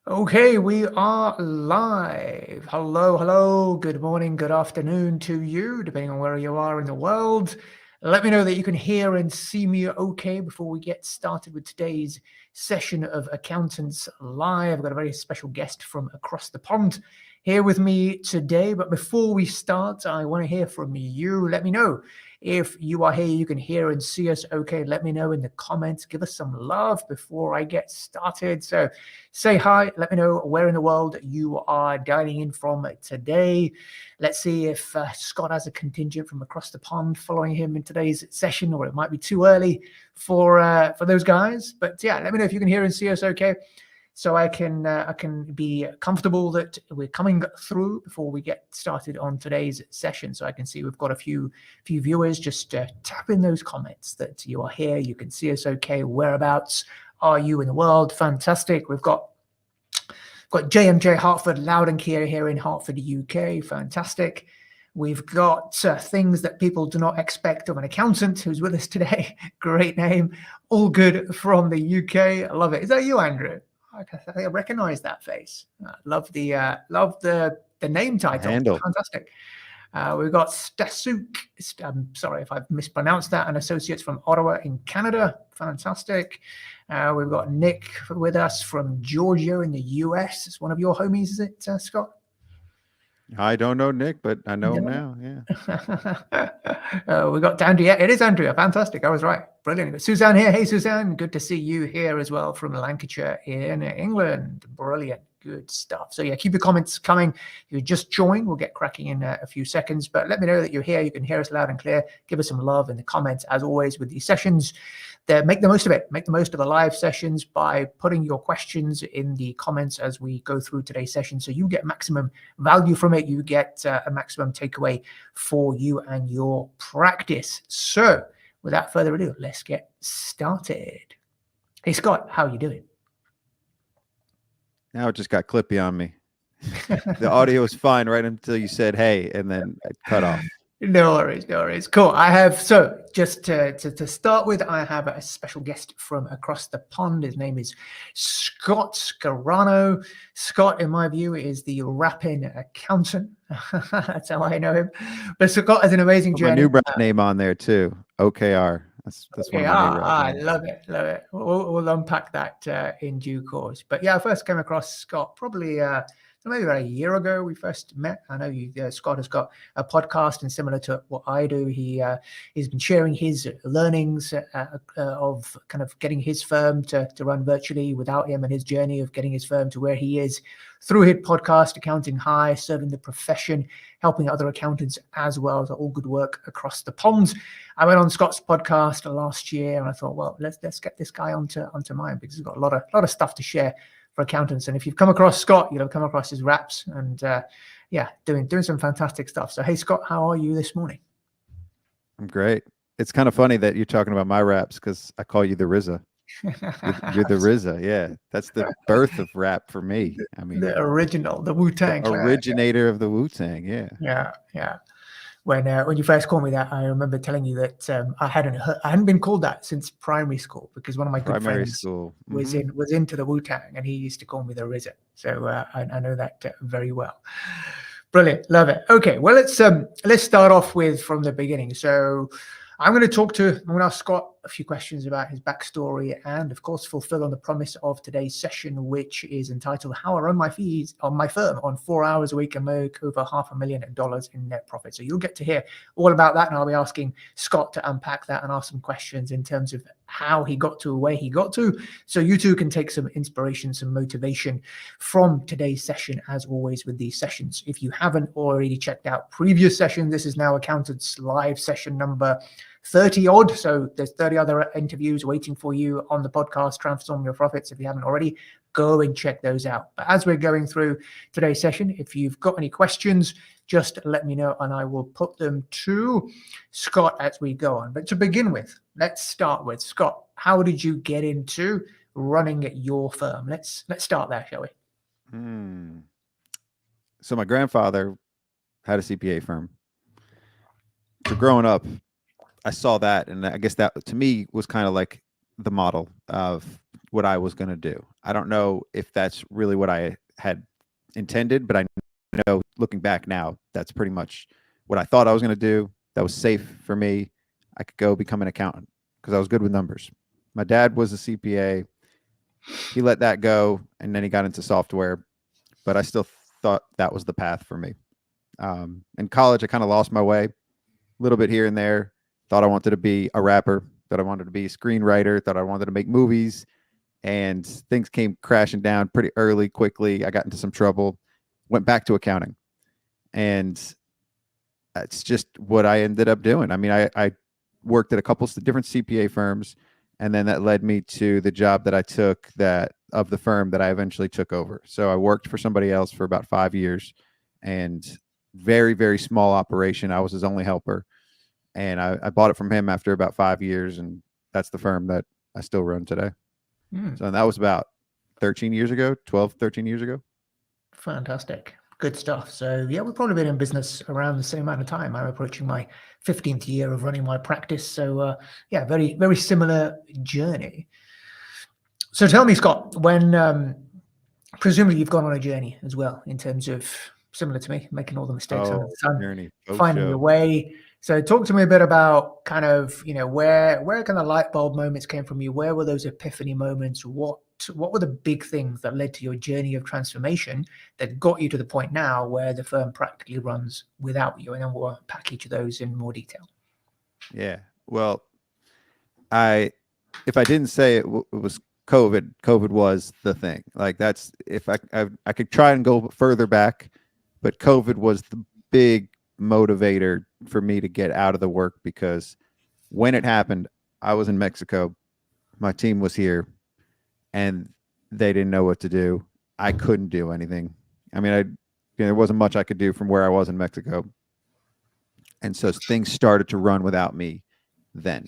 Okay, we are live. Hello, hello. Good morning, good afternoon to you, depending on where you are in the world. Let me know that you can hear and see me okay before we get started with today's session of Accountants Live. I've got a very special guest from across the pond here with me today. But before we start, I want to hear from you. Let me know if you are here, you can hear and see us okay. Let me know in the comments. Give us some love before I get started. So say hi. Let me know where in the world you are dialing in from today. Let's see if Scott has a contingent from across the pond following him in today's session, or it might be too early for those guys. But yeah, let me know if you can hear and see us okay, so I can be comfortable that we're coming through before we get started on today's session. So I can see we've got a few viewers. Just tap in those comments that you are here. You can see us okay. Whereabouts are you in the world? Fantastic. We've got JMJ Hartford, loud and clear here in Hartford, UK. Fantastic. We've got things that people do not expect of an accountant who's with us today. Great name. All good from the UK. I love it. Is that you, Andrew? I recognize that face. Love the name title. Handle. Fantastic. We've got Stasuk. I'm sorry if I've mispronounced that. An associate from Ottawa in Canada. Fantastic. We've got Nick with us from Georgia in the US. It's one of your homies, is it, Scott? I don't know Nick, but I know him now. Yeah. We got Andrea. It is Andrea. Fantastic. I was right. Brilliant. Suzanne here. Hey, Suzanne. Good to see you here as well from Lancashire in England. Brilliant. Good stuff. So yeah, keep your comments coming. If you just joined, we'll get cracking in a few seconds. But let me know that you're here. You can hear us loud and clear. Give us some love in the comments, as always, with these sessions. Make the most of it. Make the most of the live sessions by putting your questions in the comments as we go through today's session, so you get maximum value from it. You get a maximum takeaway for you and your practice. So without further ado, let's get started. Hey, Scott, how are you doing? Now it just got clippy on me. The audio was fine right until you said hey, and then it cut off. No worries, no worries. Cool. I have, so just to start with, I have a special guest from across the pond. His name is Scott Scarano. Scott, in my view, is the rapping accountant. That's how I know him. But Scott has an amazing journey. My new brand name on there too, OKR. That's one of my new I love it, love it. We'll unpack that in due course. But yeah, I first came across Scott probably maybe about a year ago. We first met. I know Scott has got a podcast, and similar to what I do, he's been sharing his learnings of kind of getting his firm to run virtually without him, and his journey of getting his firm to where he is through his podcast, Accounting High, serving the profession, helping other accountants as well. So all good work across the pond. I went on Scott's podcast last year, and I thought, well, let's get this guy onto mine, because he's got a lot of stuff to share for accountants. And if you've come across Scott, you'll have come across his raps, and yeah, doing some fantastic stuff. So hey, Scott, how are you this morning? I'm great. It's kind of funny that you're talking about my raps, because I call you the RZA. You're the RZA. Yeah, that's the birth of rap for me. I mean, the original, the Wu-Tang, originator of the Wu-Tang. Yeah. When you first called me that, I remember telling you that I hadn't been called that since primary school, because one of my good friends was into the Wu-Tang, and he used to call me the RZA. So I know that very well. Brilliant, love it. Okay, well, let's start off with from the beginning. So I'm going to ask Scott a few questions about his backstory, and of course fulfill on the promise of today's session, which is entitled "How I Run My Fees on My Firm on 4 hours a week and make over $500,000 in net profit." So you'll get to hear all about that, and I'll be asking Scott to unpack that and ask some questions in terms of how he got to where he got to, so you too can take some inspiration, some motivation from today's session, as always with these sessions. If you haven't already checked out previous sessions, this is now Accountants Live session number 30 odd. So there's 30 other interviews waiting for you on the podcast, Transform Your Profits. If you haven't already, go and check those out. But as we're going through today's session, if you've got any questions, just let me know and I will put them to Scott as we go on. But to begin with, let's start with Scott. How did you get into running your firm? Let's start there, shall we? So my grandfather had a CPA firm. So growing up, I saw that, and I guess that to me was kind of like the model of what I was going to do. I don't know if that's really what I had intended, but I know looking back now, that's pretty much what I thought I was going to do. That was safe for me. I could go become an accountant because I was good with numbers. My dad was a CPA. He let that go, and then he got into software, but I still thought that was the path for me. In college, I kind of lost my way a little bit here and there. Thought I wanted to be a rapper, thought I wanted to be a screenwriter, thought I wanted to make movies, and things came crashing down pretty early, quickly. I got into some trouble, went back to accounting, and that's just what I ended up doing. I mean, I worked at a couple of different CPA firms, and then that led me to the job that I took that of the firm that I eventually took over. So I worked for somebody else for about 5 years, and very, very small operation. I was his only helper, and I bought it from him after about 5 years, and that's the firm that I still run today. So that was about 13 years ago, 12, 13 years ago. Fantastic. Good stuff. So yeah, we've probably been in business around the same amount of time. I'm approaching my 15th year of running my practice. So yeah, very, very similar journey. So tell me, Scott, when presumably you've gone on a journey as well in terms of, similar to me, making all the mistakes under the sun, Journey, finding your way. So talk to me a bit about kind of, where kind of light bulb moments came from you? Where were those epiphany moments? What were the big things that led to your journey of transformation that got you to the point now where the firm practically runs without you? And then we'll unpack each of those in more detail. Yeah. Well, if I didn't say it was COVID, COVID was the thing. Like that's, if I could try and go further back, but COVID was the big motivator for me to get out of the work, because when it happened, I was in Mexico, my team was here, and they didn't know what to do. I couldn't do anything. I mean, there wasn't much I could do from where I was in Mexico. And so things started to run without me then.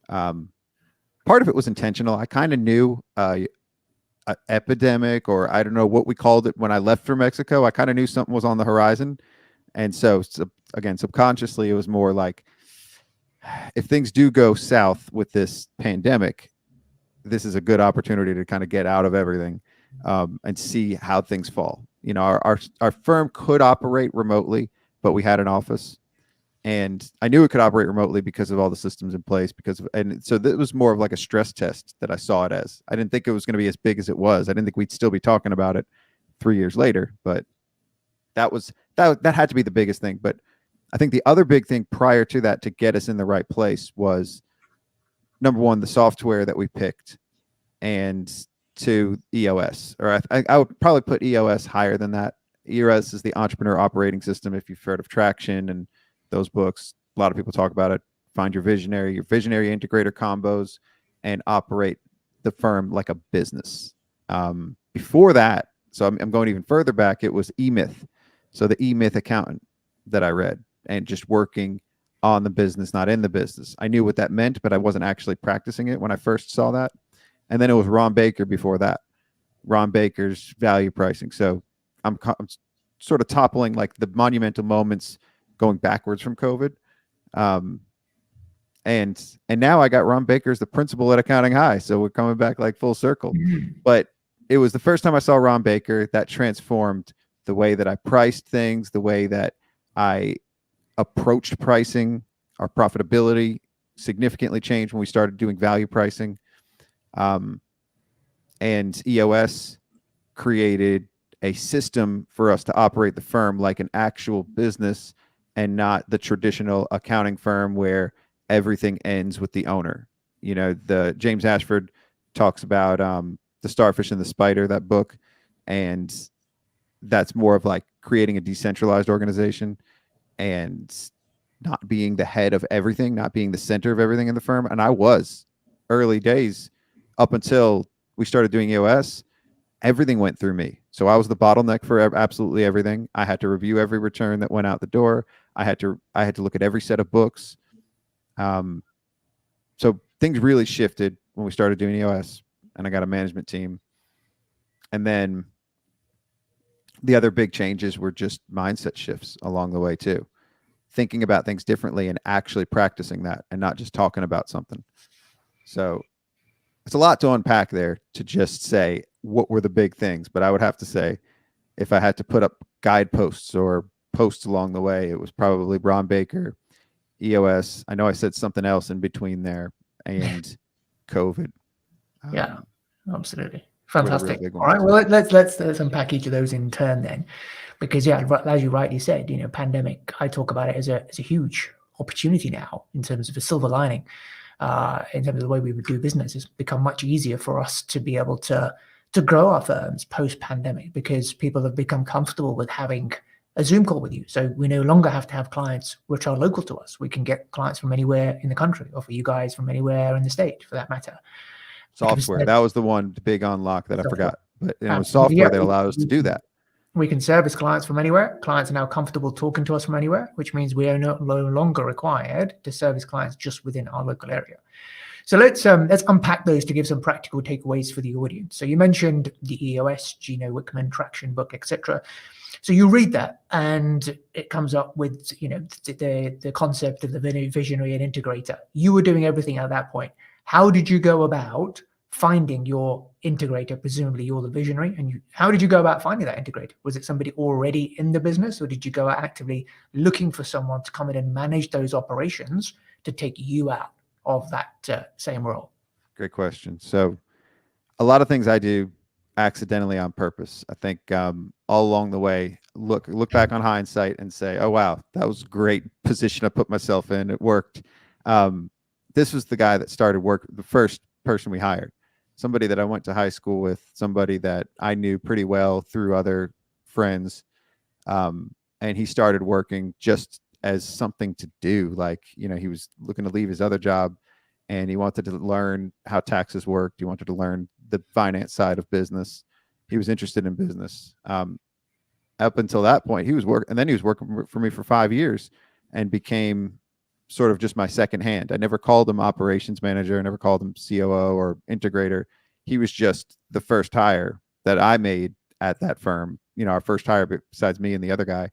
Part of it was intentional. I kind of knew epidemic, or I don't know what we called it when I left for Mexico. I kind of knew something was on the horizon. And so again, subconsciously, it was more like, if things do go south with this pandemic, this is a good opportunity to kind of get out of everything and see how things fall. Our firm could operate remotely, but we had an office. And I knew it could operate remotely because of all the systems in place. And so that was more of like a stress test that I saw it as. I didn't think it was going to be as big as it was. I didn't think we'd still be talking about it 3 years later. But that had to be the biggest thing. But I think the other big thing prior to that to get us in the right place was, number one, the software that we picked, and to EOS. Or I would probably put EOS higher than that. EOS is the Entrepreneur Operating System. If you've heard of Traction and those books, a lot of people talk about it. Find your visionary integrator combos, and operate the firm like a business. Before that, so I'm going even further back, it was eMyth. So the eMyth Accountant that I read, and just working on the business, not in the business. I knew what that meant, but I wasn't actually practicing it when I first saw that. And then it was Ron Baker before that, Ron Baker's value pricing. So I'm sort of toppling like the monumental moments going backwards from COVID. And now I got Ron Baker as the principal at Accounting High. So we're coming back like full circle. But it was the first time I saw Ron Baker that transformed the way that I priced things, the way that I approached pricing. Our profitability significantly changed when we started doing value pricing. And EOS created a system for us to operate the firm like an actual business, and not the traditional accounting firm where everything ends with the owner. The James Ashford talks about the Starfish and the Spider, that book, and that's more of like creating a decentralized organization and not being the head of everything, not being the center of everything in the firm. And I was early days up until we started doing EOS. Everything went through me. So I was the bottleneck for absolutely everything. I had to review every return that went out the door. I had to look at every set of books. So things really shifted when we started doing EOS, and I got a management team. And then the other big changes were just mindset shifts along the way too. Thinking about things differently and actually practicing that, and not just talking about something. So it's a lot to unpack there to just say what were the big things. But I would have to say, if I had to put up guideposts or posts along the way, it was probably Braun Baker, EOS. I know I said something else in between there, and COVID. Yeah, absolutely. Were the real Fantastic. big All right. ones. Well, let's unpack each of those in turn then, because yeah, as you rightly said, pandemic. I talk about it as a huge opportunity now in terms of a silver lining. In terms of the way we would do business, it's become much easier for us to be able to grow our firms post pandemic because people have become comfortable with having a Zoom call with you. So we no longer have to have clients which are local to us. We can get clients from anywhere in the country, or for you guys from anywhere in the state, for that matter. Software. That was the one big unlock that I forgot. But it was Absolutely. software Yeah, that allowed us to do that. we can service clients from anywhere. Clients are now comfortable talking to us from anywhere, which means we are no longer required to service clients just within our local area. So let's unpack those to give some practical takeaways for the audience. So you mentioned the EOS, Gino Wickman traction book, etc. So you read that, and it comes up with the concept of the visionary and integrator. You were doing everything at that point. How did you go about finding your integrator? Presumably you're the visionary, and how did you go about finding that integrator? Was it somebody already in the business, or did you go out actively looking for someone to come in and manage those operations to take you out of that same role? Great question. So a lot of things I do accidentally on purpose. I think all along the way, look back on hindsight and say, oh, wow, that was a great position I put myself in. It worked. This was the guy that started work, the first person we hired, somebody that I went to high school with, somebody that I knew pretty well through other friends. And he started working just as something to do. Like, he was looking to leave his other job and he wanted to learn how taxes worked. He wanted to learn the finance side of business. He was interested in business. Up until that point, he was working, and then he was working for me for 5 years and became sort of just my second hand. I never called him operations manager. I never called him COO or integrator. He was just the first hire that I made at that firm. Our first hire besides me and the other guy.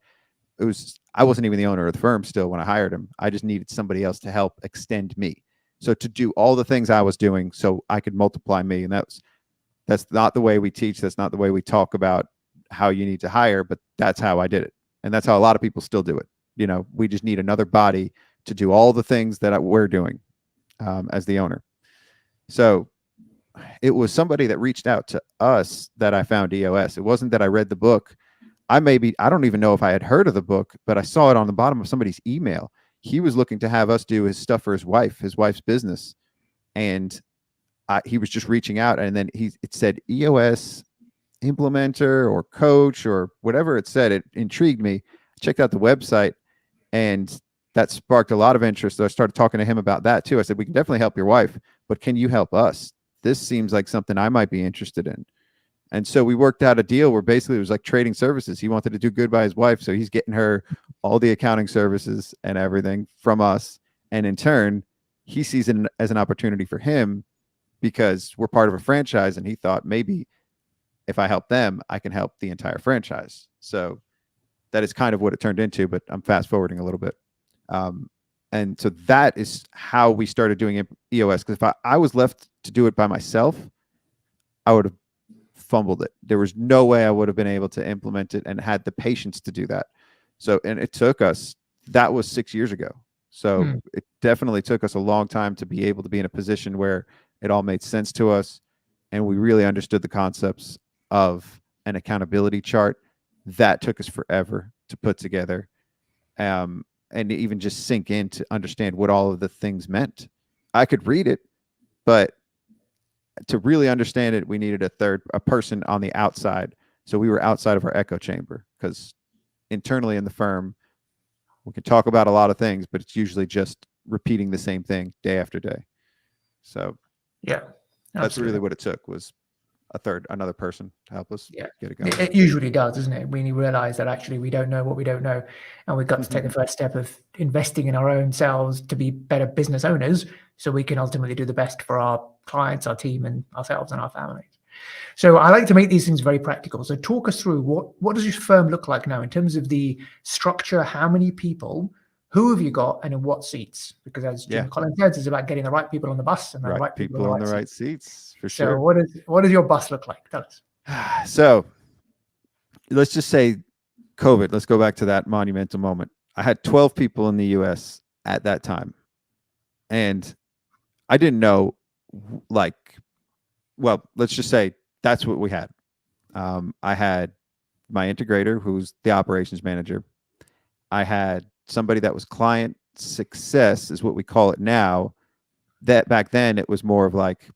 I wasn't even the owner of the firm still when I hired him. I just needed somebody else to help extend me. So to do all the things I was doing so I could multiply me. And that's not the way we teach. That's not the way we talk about how you need to hire, but that's how I did it. And that's how a lot of people still do it. We just need another body to do all the things that we're doing as the owner. So it was somebody that reached out to us that I found EOS. It wasn't that I read the book. I don't even know if I had heard of the book, but I saw it on the bottom of somebody's email. He was looking to have us do his stuff for his wife's business. And he was just reaching out. And then it said EOS implementer or coach or whatever it said. It intrigued me. I checked out the website and that sparked a lot of interest. So I started talking to him about that too. I said, we can definitely help your wife, but can you help us? This seems like something I might be interested in. And so we worked out a deal where basically it was like trading services. He wanted to do good by his wife. So he's getting her all the accounting services and everything from us. And in turn, he sees it as an opportunity for him because we're part of a franchise. And he thought maybe if I help them, I can help the entire franchise. So that is kind of what it turned into, but I'm fast forwarding a little bit. And so that is how we started doing EOS. Because if I was left to do it by myself, I would have fumbled it. There was no way I would have been able to implement it and had the patience to do that. So, and it took us, that was 6 years ago. So it definitely took us a long time to be able to be in a position where it all made sense to us. And we really understood the concepts of an accountability chart. That took us forever to put together. And even just sink in to understand what all of the things meant. I could read it, but to really understand it, we needed a person on the outside. So we were outside of our echo chamber because internally in the firm, we can talk about a lot of things, but it's usually just repeating the same thing day after day. So yeah, that's really what it took, was another person to help us get it going. It usually does, doesn't it? When you realize that actually we don't know what we don't know, and we've got to take the first step of investing in our own selves to be better business owners, so we can ultimately do the best for our clients, our team, and ourselves and our families. So I like to make these things very practical. So talk us through what does your firm look like now in terms of the structure? How many people? Who have you got, and in what seats? Because as Jim Yeah. Collins says, it's about getting the right people on the bus and the right people People in in the the right right seats. seats for So sure. what does your bus look like? Tell us. So let's just say COVID. Let's go back to that monumental moment. I had 12 people in the US at that time. And I didn't know, like, well, let's just say that's what we had. I had my integrator, who's the operations manager. I had somebody that was client success, is what we call it now. That back then it was more of like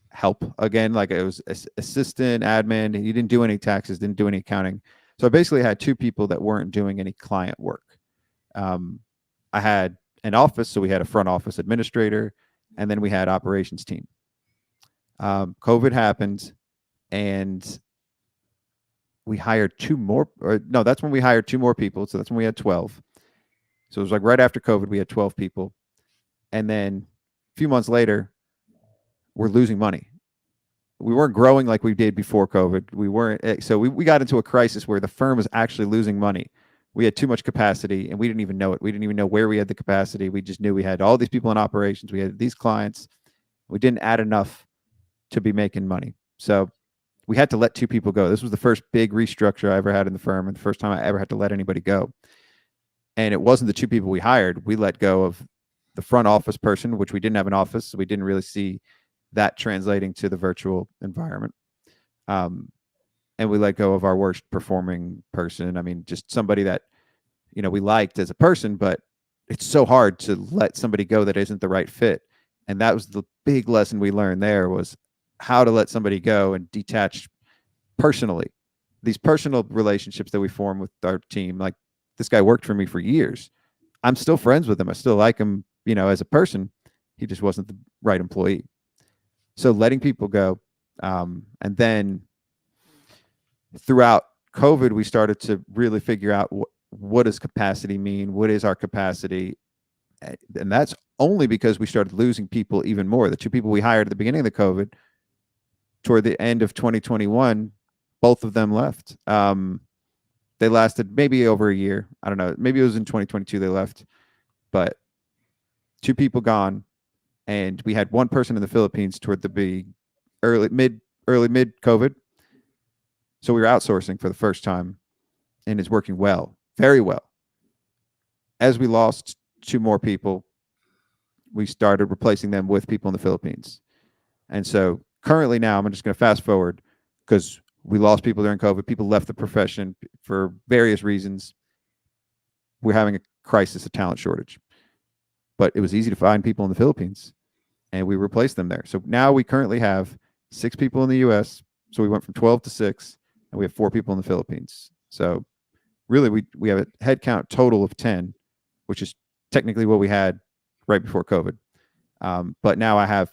help again, like it was assistant, admin. He didn't do any taxes, didn't do any accounting. So I basically had two people that weren't doing any client work. I had an office, so we had a front office administrator, and then we had operations team. COVID happened, and we hired two more. Or no, that's when we hired two more people. So that's when we had 12. So it was like right after COVID, we had 12 people, and then a few months later, we're losing money. We weren't growing like we did before COVID. We weren't. So we got into a crisis where the firm was actually losing money. We had too much capacity, and we didn't even know it. We didn't even know where we had the capacity. We just knew we had all these people in operations. We had these clients. We didn't add enough to be making money. So we had to let two people go. This was the first big restructure I ever had in the firm, and the first time I ever had to let anybody go. And it wasn't the two people we hired. We let go of the front office person, which we didn't have an office, so we didn't really see that translating to the virtual environment. And we let go of our worst performing person. I mean, just somebody that, we liked as a person, but it's so hard to let somebody go that isn't the right fit. And that was the big lesson we learned there, was how to let somebody go and detach personally. These personal relationships that we form with our team, like this guy worked for me for years. I'm still friends with him. I still like him, as a person. He just wasn't the right employee. So letting people go. And then throughout COVID, we started to really figure out what does capacity mean? What is our capacity? And that's only because we started losing people even more. The two people we hired at the beginning of the COVID, toward the end of 2021, both of them left. They lasted maybe over a year. I don't know. Maybe it was in 2022 they left. But two people gone. And we had one person in the Philippines toward the early mid COVID. So we were outsourcing for the first time, and it's working well, very well. As we lost two more people, we started replacing them with people in the Philippines. And so currently now, I'm just going to fast forward because we lost people during COVID. People left the profession for various reasons. We're having a crisis, a talent shortage. But it was easy to find people in the Philippines, and we replaced them there. So now we currently have 6 people in the US. So we went from 12 to 6, and we have 4 people in the Philippines. So really, we have a head count total of 10, which is technically what we had right before COVID. But now I have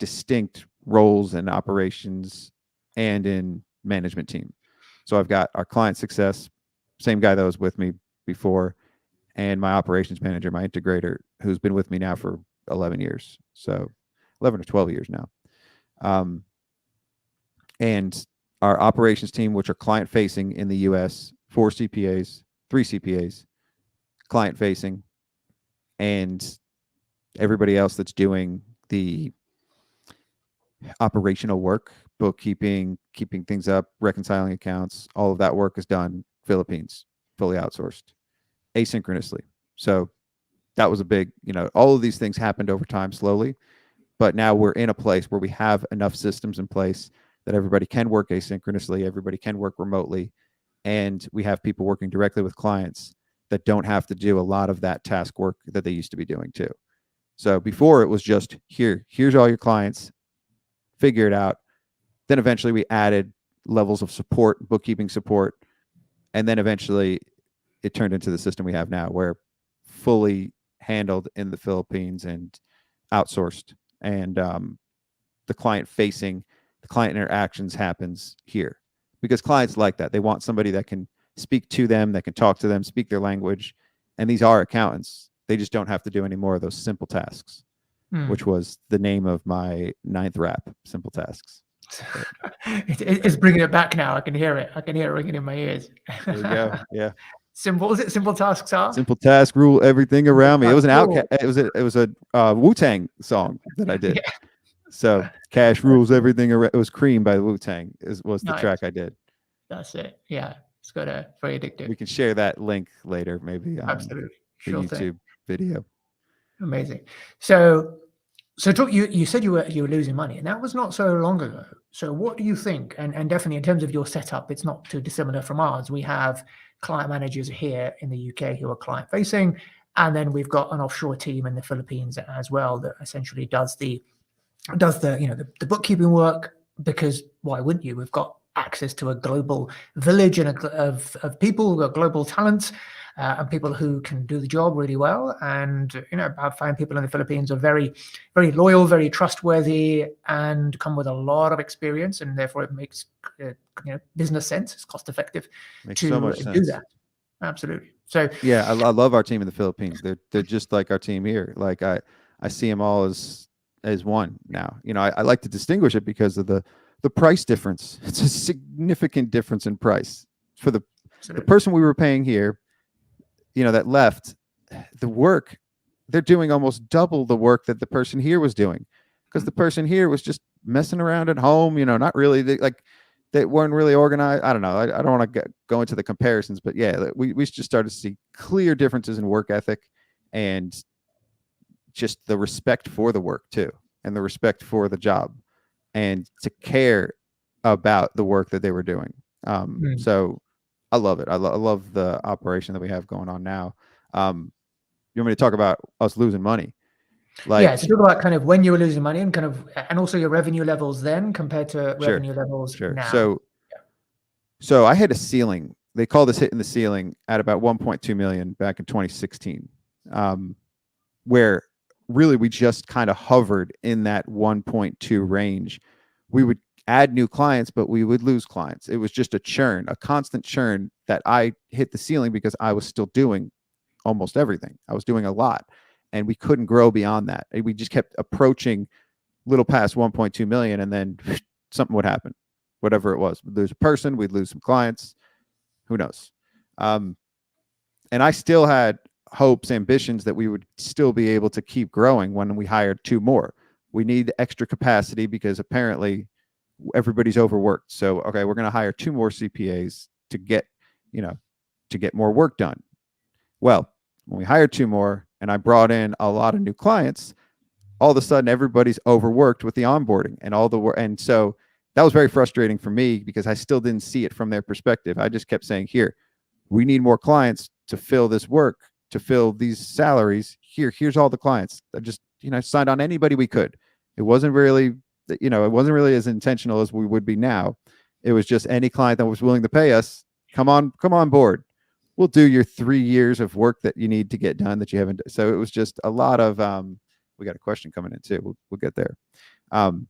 distinct roles in operations and in management team. So I've got our client success, same guy that was with me before, and my operations manager, my integrator, who's been with me now for 11 years. So 11 or 12 years now. And our operations team, which are client facing in the US, 4 CPAs, 3 CPAs, client facing, and everybody else that's doing the operational work, bookkeeping, keeping things up, reconciling accounts, all of that work is done Philippines, fully outsourced, asynchronously. So that was a big, all of these things happened over time slowly, but now we're in a place where we have enough systems in place that everybody can work asynchronously, everybody can work remotely, and we have people working directly with clients that don't have to do a lot of that task work that they used to be doing too. So before it was just here's all your clients, figure it out. Then eventually we added levels of support, bookkeeping support, and then eventually it turned into the system we have now, where fully handled in the Philippines and outsourced, and the client interactions happens here, because clients like that. They want somebody that can speak to them, that can talk to them, speak their language. And these are accountants. They just don't have to do any more of those simple tasks, which was the name of my 9th rap, Simple Tasks. It's bringing it back now. I can hear it. I can hear it ringing in my ears. There you go. Yeah. Simple, was it simple tasks are? Simple task, rule everything around me. It was an Cool. outcast. It was a Wu-Tang song that I did. Yeah. So cash rules everything around. It was Cream by Wu-Tang was the Nice. track I did. That's it. Yeah. It's got a very addictive. We can share that link later, maybe Absolutely. the Sure YouTube thing. video. Amazing. So talk, you said you were losing money, and that was not so long ago. So what do you think? And definitely in terms of your setup, it's not too dissimilar from ours. We have client managers here in the UK who are client facing, and then we've got an offshore team in the Philippines as well that essentially does the the bookkeeping work, because why wouldn't you? We've got access to a global village and of people who are global talents, and people who can do the job really well. And I find people in the Philippines are very, very loyal, very trustworthy, and come with a lot of experience, and therefore it makes business sense. It's cost effective Makes to so much do sense. that. Absolutely. So yeah, I love our team in the Philippines. They're just like our team here. Like I see them all as one now. I like to distinguish it because of the price difference. It's a significant difference in price for the person we were paying here. That left, the work they're doing almost double the work that the person here was doing, because the person here was just messing around at home. Not really they weren't really organized. I don't know. I don't want to go into the comparisons, but yeah, we just started to see clear differences in work ethic and just the respect for the work too, and the respect for the job, and to care about the work that they were doing. So I love it. I love the operation that we have going on now. You want me to talk about us losing money? So talk about kind of when you were losing money and also your revenue levels then compared to revenue levels now. So I hit a ceiling. They call this hitting the ceiling at about 1.2 million back in 2016, where really we just kind of hovered in that 1.2 range. We would add new clients, but we would lose clients. It was just a constant churn, that I hit the ceiling because I was still doing almost everything. I was doing a lot, and we couldn't grow beyond that. We just kept approaching little past 1.2 million, and then something would happen, whatever it was. We'd lose a person, we'd lose some clients, who knows? And I still had hopes, ambitions that we would still be able to keep growing when we hired 2 more. We need extra capacity because apparently everybody's overworked. So, okay, we're going to hire 2 more CPAs to get more work done. Well, when we hired 2 more and I brought in a lot of new clients, all of a sudden everybody's overworked with the onboarding and all the work. And so that was very frustrating for me because I still didn't see it from their perspective. I just kept saying, here, we need more clients to fill this work, to fill these salaries. Here's all the clients. I just, signed on anybody we could. It wasn't really, it wasn't really as intentional as we would be now. It was just any client that was willing to pay us, come on board. We'll do your 3 years of work that you need to get done that you haven't. So it was just a lot of, we got a question coming in too. We'll get there. So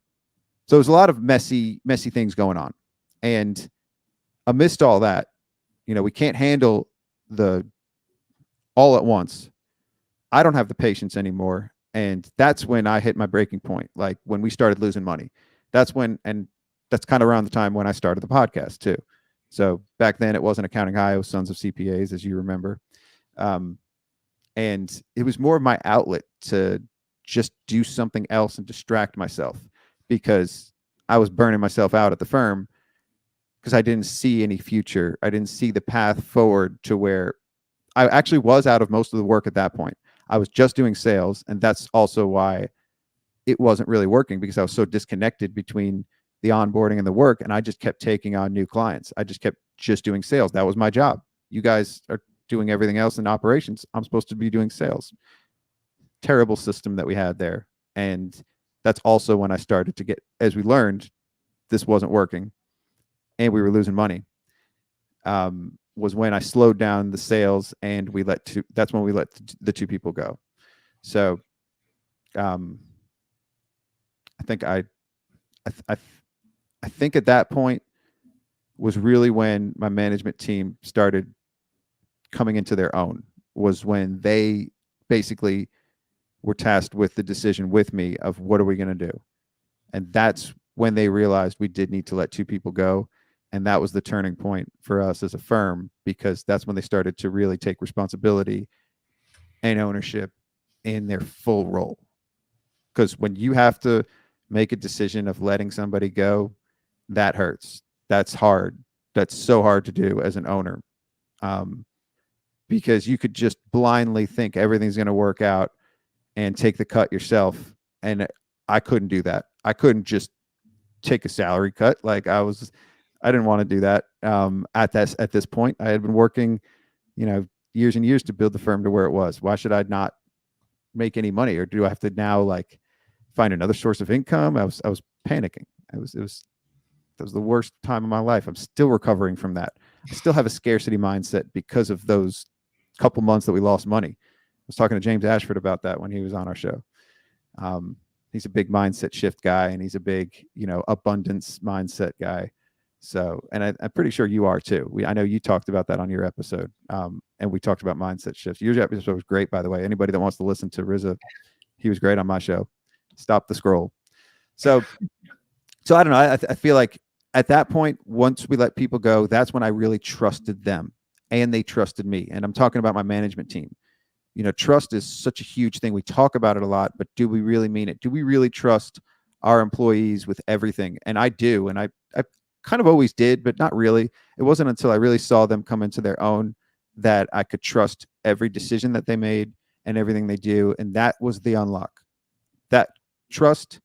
there's a lot of messy things going on. And amidst all that, we can't handle the all at once. I don't have the patience anymore. And that's when I hit my breaking point. Like when we started losing money, that's when, and that's kind of around the time when I started the podcast too. So back then it wasn't Accounting High, it was Sons of CPAs, as you remember. And it was more of my outlet to just do something else and distract myself, because I was burning myself out at the firm because I didn't see any future. I didn't see the path forward to where I actually was out of most of the work at that point. I was just doing sales, and that's also why it wasn't really working, because I was so disconnected between the onboarding and the work, and I just kept taking on new clients. I just kept doing sales. That was my job. You guys are doing everything else in operations. I'm supposed to be doing sales. Terrible system that we had there. And that's also when I started to get, as we learned, this wasn't working and we were losing money. Was when I slowed down the sales, and that's when we let the 2 people go. So I think I think at that point was really when my management team started coming into their own, was when they basically were tasked with the decision with me of what are we going to do. And that's when they realized we did need to let 2 people go. And that was the turning point for us as a firm, because that's when they started to really take responsibility and ownership in their full role. Because when you have to make a decision of letting somebody go, that hurts. That's hard. That's so hard to do as an owner, um, because you could just blindly think everything's going to work out and take the cut yourself. And I couldn't do that. I couldn't just take a salary cut. Like I didn't want to do that. At this point, I had been working, years and years to build the firm to where it was. Why should I not make any money, or do I have to now like find another source of income? I was panicking. It was the worst time of my life. I'm still recovering from that. I still have a scarcity mindset because of those couple months that we lost money. I was talking to James Ashford about that when he was on our show. He's a big mindset shift guy, and he's a big, abundance mindset guy. So, and I'm pretty sure you are too. I know you talked about that on your episode, and we talked about mindset shifts. Your episode was great, by the way. Anybody that wants to listen to Riza, he was great on my show. Stop the scroll. So I don't know. I feel like at that point, once we let people go, that's when I really trusted them, and they trusted me. And I'm talking about my management team. Trust is such a huge thing. We talk about it a lot, but do we really mean it? Do we really trust our employees with everything? And I do. And I kind of always did, but not really. It wasn't until I really saw them come into their own that I could trust every decision that they made and everything they do. And that was the unlock. That trust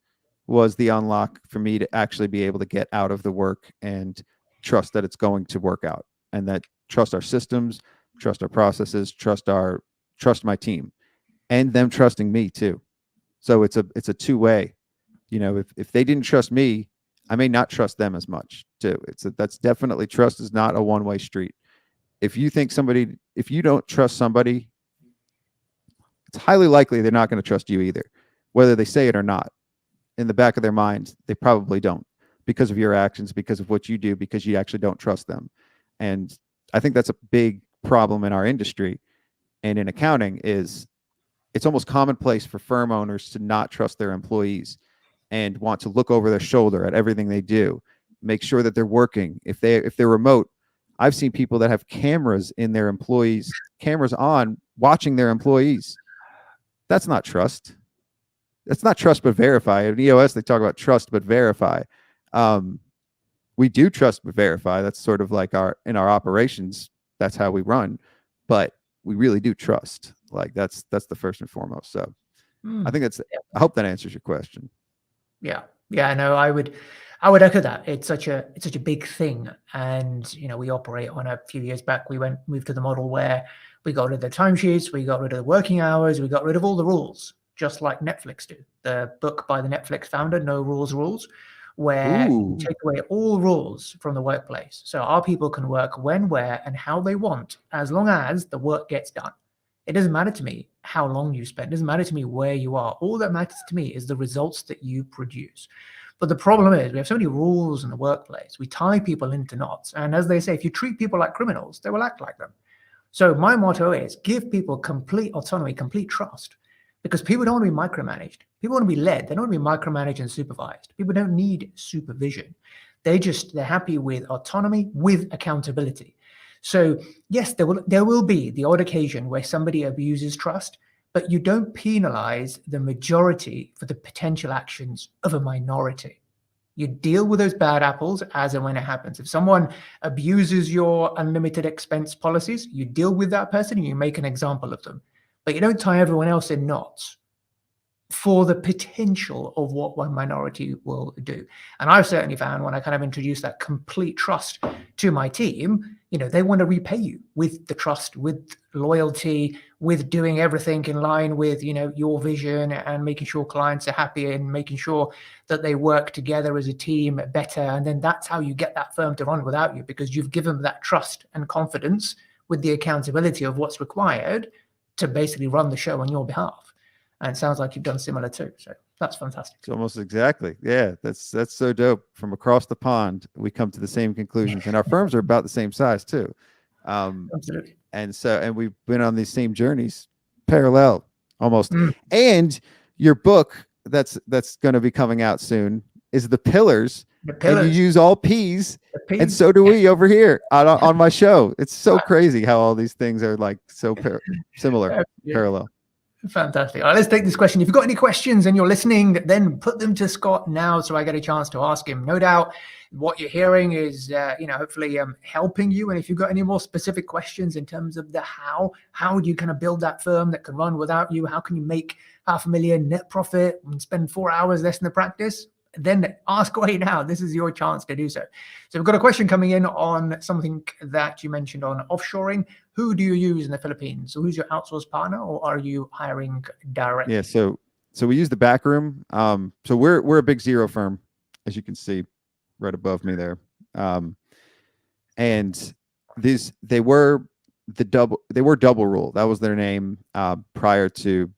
was the unlock for me to actually be able to get out of the work and trust that it's going to work out, and that trust our systems, trust our processes, trust my team, and them trusting me too. So it's a two-way. If they didn't trust me, I may not trust them as much too. That's definitely, trust is not a one-way street. If you don't trust somebody, it's highly likely they're not going to trust you either, whether they say it or not. In the back of their minds, they probably don't, because of your actions, because of what you do, because you actually don't trust them. And I think that's a big problem in our industry and in accounting. Is it's almost commonplace for firm owners to not trust their employees and want to look over their shoulder at everything they do, make sure that they're working. If they're remote, I've seen people that have cameras in their employees, cameras on, watching their employees. That's not trust. That's not trust but verify. In EOS, they talk about trust but verify. We do trust but verify. That's sort of like in our operations, that's how we run. But we really do trust. Like that's the first and foremost. So I think I hope that answers your question. Yeah. No, I would echo that. It's such a big thing. And, we operate on, a few years back, we moved to the model where we got rid of the timesheets, we got rid of the working hours, we got rid of all the rules, just like Netflix do. The book by the Netflix founder, No Rules, where you take away all rules from the workplace. So our people can work when, where, and how they want, as long as the work gets done. It doesn't matter to me how long you spend. It doesn't matter to me where you are. All that matters to me is the results that you produce. But the problem is we have so many rules in the workplace. We tie people into knots. And as they say, if you treat people like criminals, they will act like them. So my motto is give people complete autonomy, complete trust, because people don't want to be micromanaged. People want to be led. They don't want to be micromanaged and supervised. People don't need supervision. They're happy with autonomy, with accountability. So yes, there will be the odd occasion where somebody abuses trust, but you don't penalize the majority for the potential actions of a minority. You deal with those bad apples as and when it happens. If someone abuses your unlimited expense policies, you deal with that person and you make an example of them. But you don't tie everyone else in knots for the potential of what one minority will do. And I've certainly found when I kind of introduce that complete trust to my team, they want to repay you with the trust, with loyalty, with doing everything in line with, your vision and making sure clients are happy and making sure that they work together as a team better. And then that's how you get that firm to run without you, because you've given them that trust and confidence with the accountability of what's required to basically run the show on your behalf. And it sounds like you've done similar too. So that's fantastic. It's almost exactly. Yeah, that's so dope. From across the pond, we come to the same conclusions, and our firms are about the same size too. Absolutely. And we've been on these same journeys, parallel almost. And your book that's going to be coming out soon is the pillars, The and you pillars, use all P's, the and P's. so do we over here on my show. It's so crazy how all these things are like so similar, Yeah. parallel. Fantastic. All right, let's take this question. If you've got any questions and you're listening, then put them to Scott now so I get a chance to ask him. No doubt what you're hearing is, hopefully helping you. And if you've got any more specific questions in terms of the how do you kind of build that firm that can run without you? How can you make $500,000 net profit and spend 4 hours less than the practice? Then ask away now. This is your chance to do so. So we've got a question coming in on something that you mentioned on offshoring. Who do you use in the Philippines? So who's your outsourced partner, or are you hiring directly? Yeah, so we use the back room. So we're a big zero firm, as you can see right above me there. And they were double rule. That was their name prior to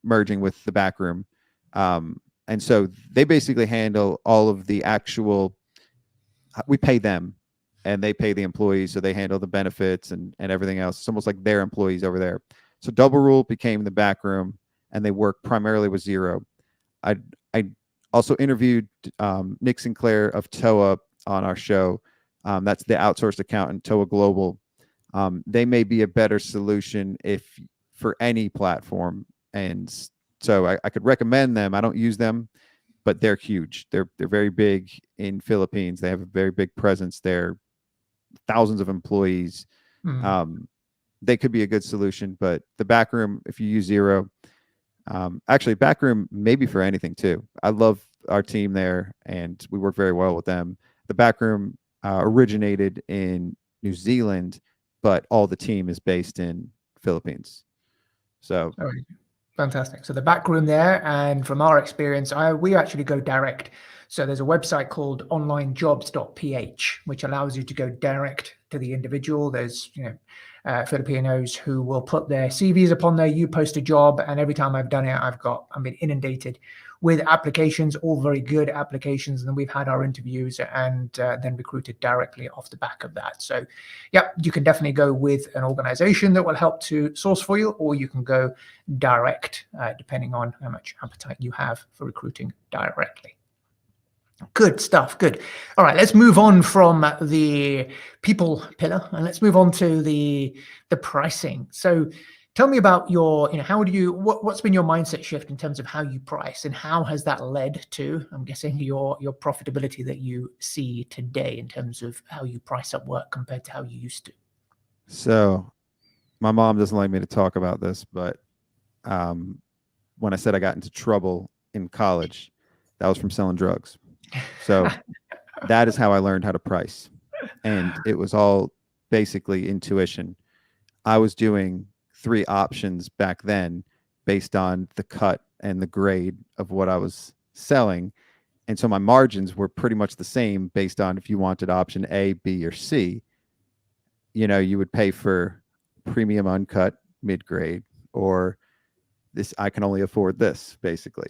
merging with the back room. And so they basically handle all of the actual, we pay them and they pay the employees. So they handle the benefits and everything else. It's almost like their employees over there. So double rule became the back room, and they work primarily with zero. I also interviewed Nick Sinclair of TOA on our show. That's the outsourced accountant, TOA Global. They may be a better solution for any platform. And so I could recommend them. I don't use them, but they're huge. They're very big in Philippines. They have a very big presence there, thousands of employees. They could be a good solution, but the back room, if you use zero, actually back room maybe for anything too. I love our team there, and we work very well with them. The back room originated in New Zealand, but all the team is based in Philippines. So. All right. Fantastic. So the back room there, and from our experience, we actually go direct. So there's a website called onlinejobs.ph, which allows you to go direct to the individual. There's Filipinos who will put their CVs upon there. You post a job, and every time I've done it, I've been inundated with applications, all very good applications, and then we've had our interviews and then recruited directly off the back of that. So yeah, you can definitely go with an organization that will help to source for you, or you can go direct, depending on how much appetite you have for recruiting directly. Good stuff. Good. All right, let's move on from the people pillar and let's move on to the pricing. So tell me about what's been your mindset shift in terms of how you price, and how has that led to, I'm guessing, your profitability that you see today in terms of how you price up work compared to how you used to? So my mom doesn't like me to talk about this, but when I said I got into trouble in college, that was from selling drugs. So that is how I learned how to price. And it was all basically intuition. I was doing 3 options back then based on the cut and the grade of what I was selling. And so my margins were pretty much the same based on if you wanted option A, B, or C. You would pay for premium uncut mid-grade, or this, I can only afford this, basically.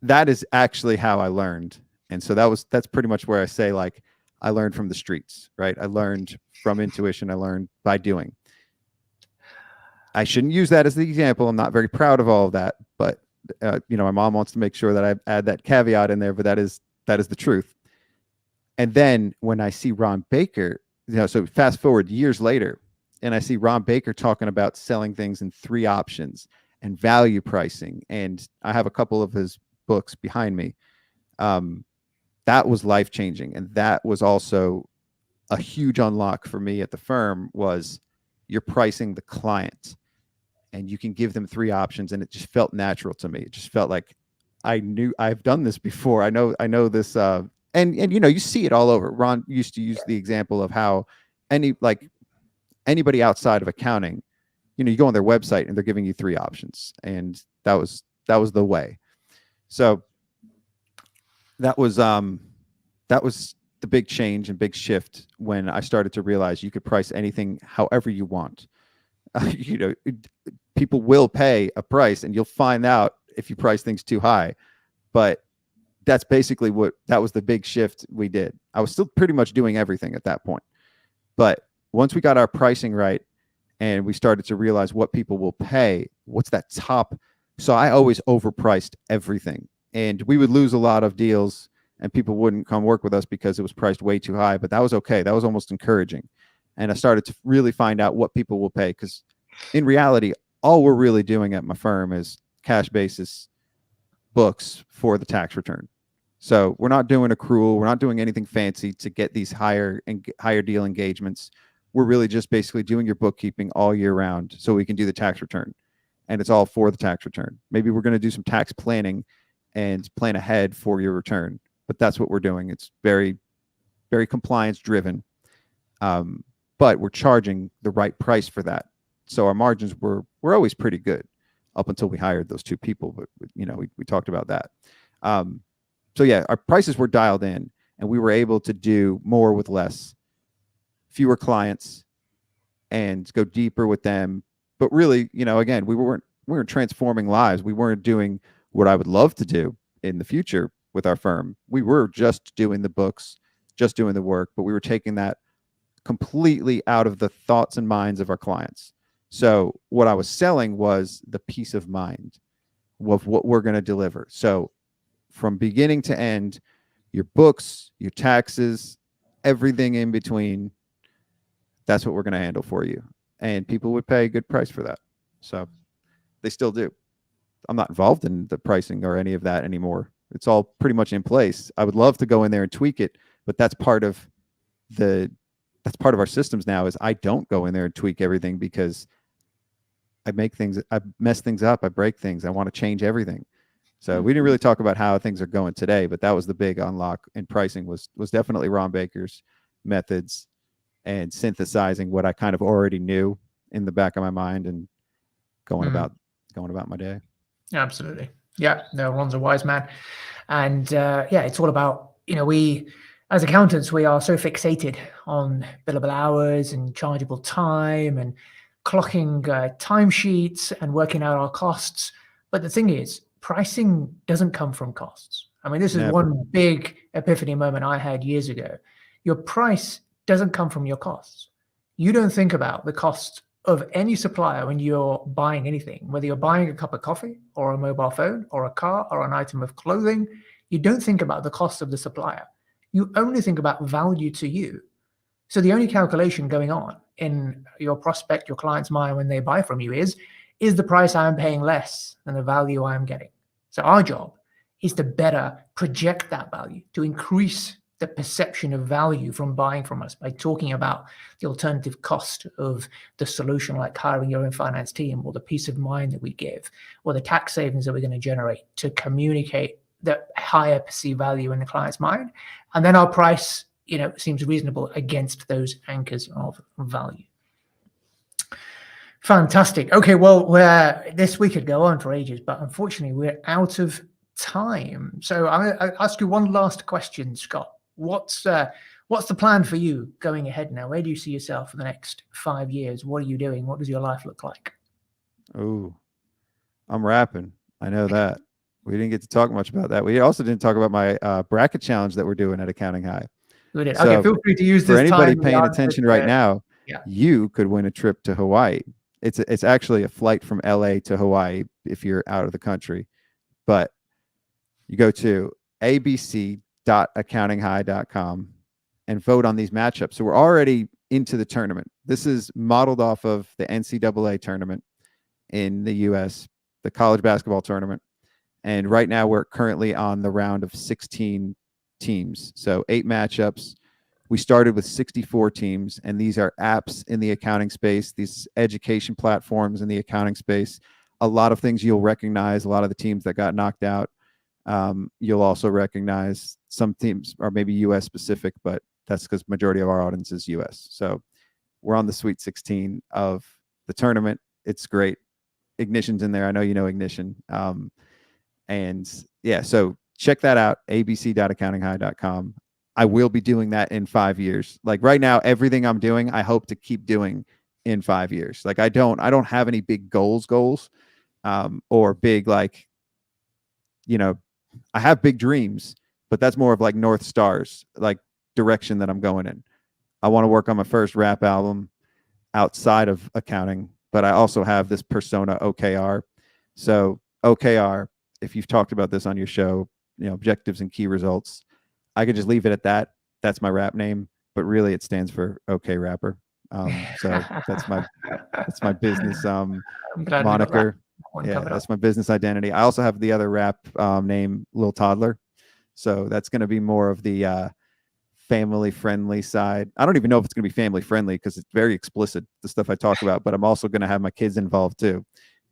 That is actually how I learned. And so that's pretty much where I say, like, I learned from the streets, right? I learned from intuition. I learned by doing. I shouldn't use that as the example. I'm not very proud of all of that, but my mom wants to make sure that I add that caveat in there, but that is the truth. And then when I see Ron Baker, so fast forward years later, and I see Ron Baker talking about selling things in 3 options and value pricing, and I have a couple of his books behind me. That was life-changing. And that was also a huge unlock for me at the firm, was you're pricing the client and you can give them 3 options. And it just felt natural to me. It just felt like I knew I've done this before. I know this, and you see it all over. Ron used to use the example of how anybody outside of accounting, you go on their website and they're giving you 3 options. And that was the way. So that was the big change and big shift when I started to realize you could price anything however you want. People will pay a price, and you'll find out if you price things too high. But that's basically that was the big shift we did. I was still pretty much doing everything at that point. But once we got our pricing right and we started to realize what people will pay, what's that top. So I always overpriced everything and we would lose a lot of deals and people wouldn't come work with us because it was priced way too high, but that was okay. That was almost encouraging. And I started to really find out what people will pay, because in reality, all we're really doing at my firm is cash basis books for the tax return. So we're not doing accrual. We're not doing anything fancy to get these higher deal engagements. We're really just basically doing your bookkeeping all year round so we can do the tax return. And it's all for the tax return. Maybe we're going to do some tax planning and plan ahead for your return, but that's what we're doing. It's very, very compliance driven. But we're charging the right price for that. So our margins were always pretty good up until we hired those two people. But we talked about that. So yeah, our prices were dialed in, and we were able to do more with less, fewer clients, and go deeper with them. But really, again, we weren't transforming lives. We weren't doing what I would love to do in the future with our firm. We were just doing the books, just doing the work, but we were taking that completely out of the thoughts and minds of our clients. So what I was selling was the peace of mind of what we're going to deliver. So from beginning to end, your books, your taxes, everything in between, that's what we're going to handle for you. And people would pay a good price for that. So they still do. I'm not involved in the pricing or any of that anymore. It's all pretty much in place. I would love to go in there and tweak it, but that's part of our systems now. Is I don't go in there and tweak everything, because I mess things up, I break things, I want to change everything. So we didn't really talk about how things are going today, but that was the big unlock in pricing was definitely Ron Baker's methods and synthesizing what I kind of already knew in the back of my mind and going about my day. Absolutely. Yeah, no, Ron's a wise man. And it's all about, we as accountants, we are so fixated on billable hours and chargeable time and clocking timesheets and working out our costs. But the thing is, pricing doesn't come from costs. I mean, this is one big epiphany moment I had years ago. Your price doesn't come from your costs. You don't think about the cost of any supplier when you're buying anything, whether you're buying a cup of coffee or a mobile phone or a car or an item of clothing. You don't think about the cost of the supplier. You only think about value to you. So the only calculation going on in your prospect, your client's mind when they buy from you is the price I'm paying less than the value I'm getting? So our job is to better project that value, to increase the perception of value from buying from us by talking about the alternative cost of the solution, like hiring your own finance team, or the peace of mind that we give, or the tax savings that we're going to generate, to communicate the higher perceived value in the client's mind. And then our price, seems reasonable against those anchors of value. Fantastic. Okay, well, this we could go on for ages, but unfortunately we're out of time. So I'll ask you one last question, Scott. What's the plan for you going ahead now? Where do you see yourself for the next 5 years? What are you doing? What does your life look like? Oh, I'm rapping. I know that. We didn't get to talk much about that. We also didn't talk about my bracket challenge that we're doing at Accounting High. We did. So okay, feel free to use this for anybody time paying attention right now. Yeah. You could win a trip to Hawaii. It's actually a flight from LA to Hawaii if you're out of the country. But you go to abc.accountinghigh.com and vote on these matchups. So we're already into the tournament. This is modeled off of the NCAA tournament in the US, the college basketball tournament. And right now we're currently on the round of 16 teams. So 8 matchups. We started with 64 teams, and these are apps in the accounting space, these education platforms in the accounting space. A lot of things you'll recognize, a lot of the teams that got knocked out. You'll also recognize some teams are maybe US specific, but that's because majority of our audience is US. So we're on the Sweet 16 of the tournament. It's great. Ignition's in there. I know you know Ignition. And yeah, so check that out, abc.accountinghigh.com. I will be doing that in 5 years. Like right now, everything I'm doing, I hope to keep doing in 5 years. Like I don't have any big goals, or big, like, I have big dreams, but that's more of like North Stars, like direction that I'm going in. I want to work on my first rap album outside of accounting, but I also have this persona OKR. So OKR if you've talked about this on your show, objectives and key results, I could just leave it at that. That's my rap name, but really it stands for OK Rapper. So that's my business I'm glad we got that moniker. one Yeah, covered that's up. my business identity. I also have the other rap name, Lil Toddler. So that's going to be more of the family friendly side. I don't even know if it's going to be family friendly because it's very explicit, the stuff I talk about, but I'm also going to have my kids involved too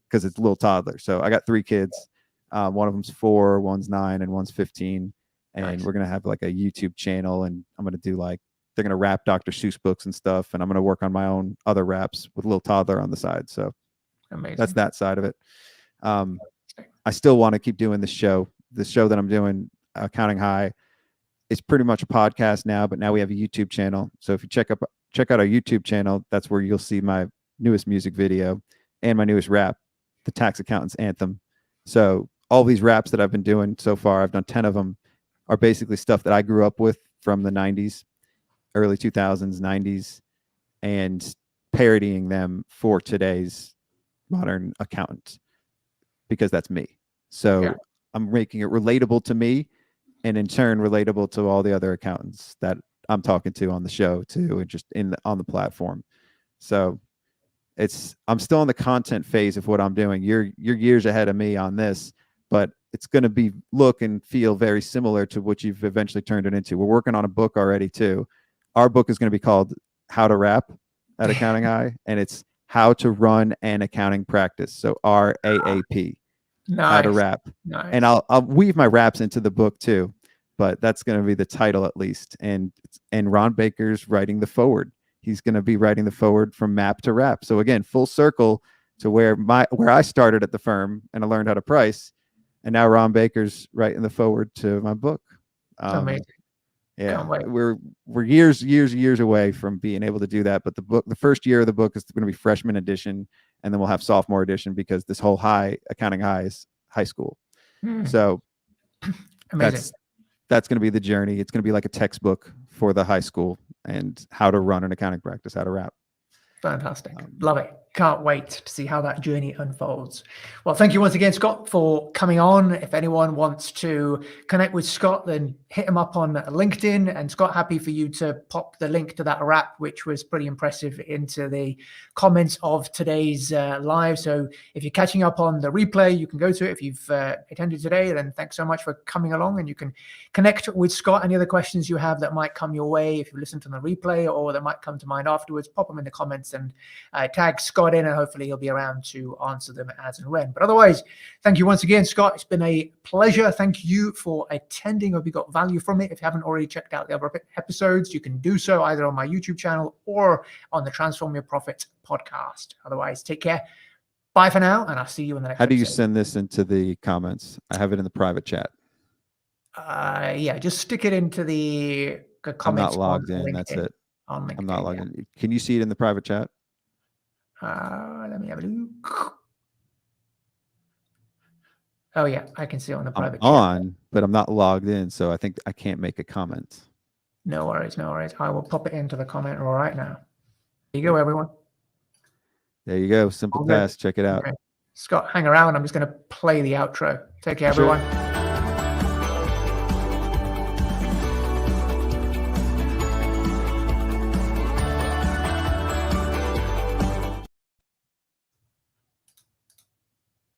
because it's Lil Toddler. So I got 3 kids. One of them's 4, one's 9, and one's 15. And Nice. we're going to have like a YouTube channel, and I'm going to do like, they're going to rap Dr. Seuss books and stuff. And I'm going to work on my own other raps with Lil Toddler on the side. So Amazing. that's that side of it. I still want to keep doing this show. The show that I'm doing, Counting High, is pretty much a podcast now, but now we have a YouTube channel. So if you check out our YouTube channel, that's where you'll see my newest music video and my newest rap, the Tax Accountant's Anthem. So all these raps that I've been doing so far, I've done 10 of them, are basically stuff that I grew up with from the 90s, early 2000s, 90s, and parodying them for today's modern accountant, because that's me. So I'm making it relatable to me, and in turn relatable to all the other accountants that I'm talking to on the show too, and just on the platform. So I'm still in the content phase of what I'm doing. You're years ahead of me on this, but it's going to look and feel very similar to what you've eventually turned it into. We're working on a book already too. Our book is going to be called How to Rap at Accounting High, and it's how to run an accounting practice. So RAAP. Nice. How to rap. Nice. And I'll weave my raps into the book too, but that's going to be the title at least. And Ron Baker's writing the forward. He's going to be writing the forward from map to rap. So again, full circle to where I started at the firm and I learned how to price, and now Ron Baker's writing the forward to my book. Amazing. Yeah, Can't wait. we're years away from being able to do that. But the first year of the book is going to be freshman edition, and then we'll have sophomore edition, because this whole accounting high is high school. So Amazing. That's going to be the journey. It's going to be like a textbook for the high school and how to run an accounting practice, how to rap. Fantastic. Love it. Can't wait to see how that journey unfolds. Well, thank you once again, Scott, for coming on. If anyone wants to connect with Scott, then hit him up on LinkedIn. And Scott, happy for you to pop the link to that rap, which was pretty impressive, into the comments of today's live. So if you're catching up on the replay, you can go to it. If you've attended today, then thanks so much for coming along, and you can connect with Scott. Any other questions you have that might come your way if you listen to the replay, or that might come to mind afterwards, pop them in the comments and tag Scott in, and hopefully he'll be around to answer them as and when. But otherwise, thank you once again, Scott. It's been a pleasure. Thank you for attending. Hope you got value from it. If you haven't already checked out the other episodes, you can do so either on my YouTube channel or on the Transform Your Profit podcast. Otherwise, take care. Bye for now, and I'll see you in the next How do you episode. send this into the comments? I have it in the private chat. Yeah, just stick it into the comments. I'm not logged in. LinkedIn, that's it. On LinkedIn, I'm not logged in. Can you see it in the private chat? Let me have a look. Oh yeah, I can see it on the private chat. But I'm not logged in, so I think I can't make a comment. No worries, no worries. I will pop it into the comment right now. There you go, everyone. There you go. Simple Pass. Check it out. Okay. Scott, hang around. I'm just going to play the outro. Take care, everyone.